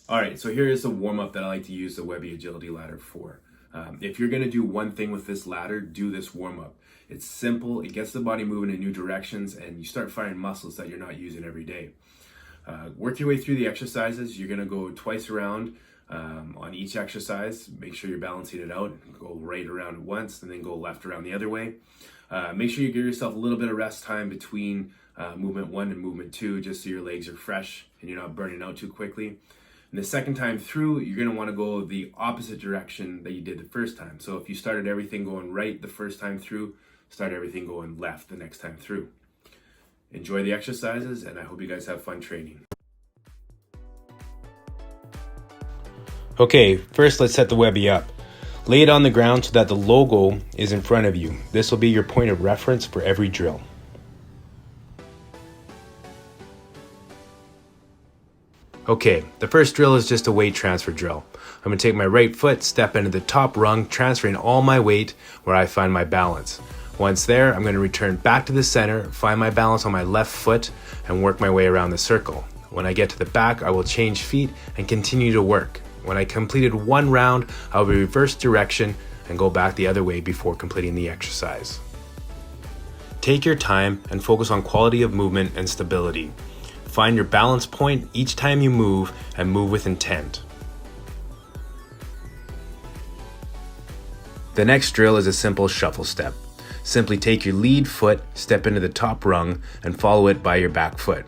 All right, so here is a warm up that I like to use the Webby Agility ladder for. If you're gonna do one thing with this ladder, do this warm up. It's simple, it gets the body moving in new directions, and you start firing muscles that you're not using every day. Work your way through the exercises. You're gonna go twice around on each exercise. Make sure you're balancing it out. Go right around once and then go left around the other way. Make sure you give yourself a little bit of rest time between movement 1 and movement 2, just so your legs are fresh and you're not burning out too quickly. And the second time through, you're gonna wanna go the opposite direction that you did the first time. So if you started everything going right the first time through, start everything going left the next time through. Enjoy the exercises, and I hope you guys have fun training. Okay, first let's set the Webby up. Lay it on the ground so that the logo is in front of you. This will be your point of reference for every drill. Okay, the first drill is just a weight transfer drill. I'm going to take my right foot, step into the top rung, transferring all my weight where I find my balance. Once there, I'm going to return back to the center, find my balance on my left foot, and work my way around the circle. When I get to the back, I will change feet and continue to work. When I completed one round, I will reverse direction and go back the other way before completing the exercise. Take your time and focus on quality of movement and stability. Find your balance point each time you move and move with intent. The next drill is a simple shuffle step. Simply take your lead foot, step into the top rung, and follow it by your back foot.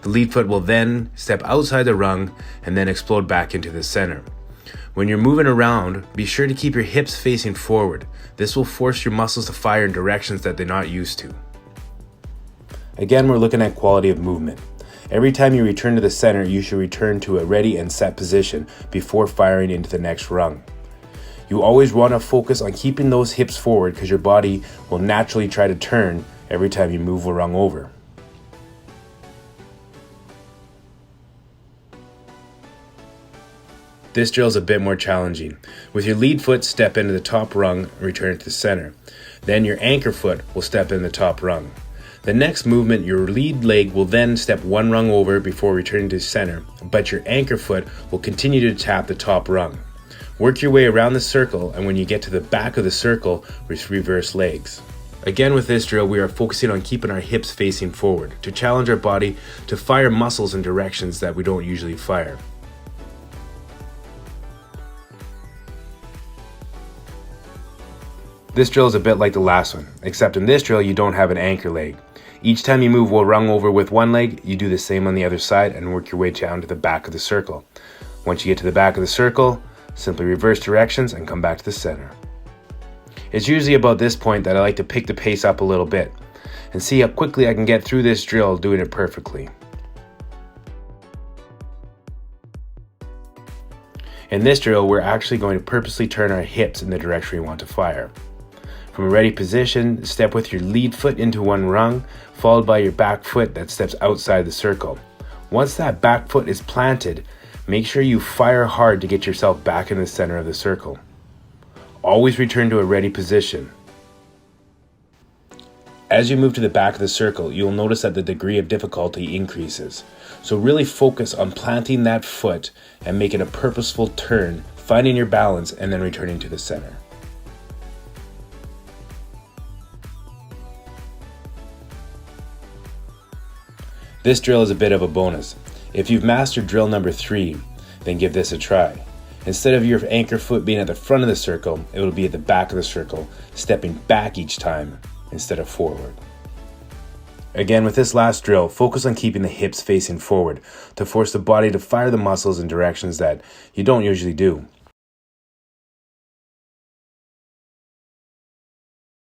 The lead foot will then step outside the rung and then explode back into the center. When you're moving around, be sure to keep your hips facing forward. This will force your muscles to fire in directions that they're not used to. Again, we're looking at quality of movement. Every time you return to the center, you should return to a ready and set position before firing into the next rung. You always want to focus on keeping those hips forward because your body will naturally try to turn every time you move a rung over. This drill is a bit more challenging. With your lead foot, step into the top rung and return to the center. Then your anchor foot will step in the top rung. The next movement, your lead leg will then step one rung over before returning to center, but your anchor foot will continue to tap the top rung. Work your way around the circle, and when you get to the back of the circle, reverse legs. Again, with this drill, we are focusing on keeping our hips facing forward to challenge our body to fire muscles in directions that we don't usually fire. This drill is a bit like the last one, except in this drill you don't have an anchor leg. Each time you move a rung over with one leg, you do the same on the other side and work your way down to the back of the circle. Once you get to the back of the circle, simply reverse directions and come back to the center. It's usually about this point that I like to pick the pace up a little bit and see how quickly I can get through this drill doing it perfectly. In this drill, we're actually going to purposely turn our hips in the direction we want to fire. From a ready position, step with your lead foot into one rung, followed by your back foot that steps outside the circle. Once that back foot is planted, make sure you fire hard to get yourself back in the center of the circle. Always return to a ready position. As you move to the back of the circle, you'll notice that the degree of difficulty increases. So really focus on planting that foot and making a purposeful turn, finding your balance, and then returning to the center. This drill is a bit of a bonus. If you've mastered drill number 3, then give this a try. Instead of your anchor foot being at the front of the circle, it will be at the back of the circle, stepping back each time instead of forward. Again, with this last drill, focus on keeping the hips facing forward to force the body to fire the muscles in directions that you don't usually do.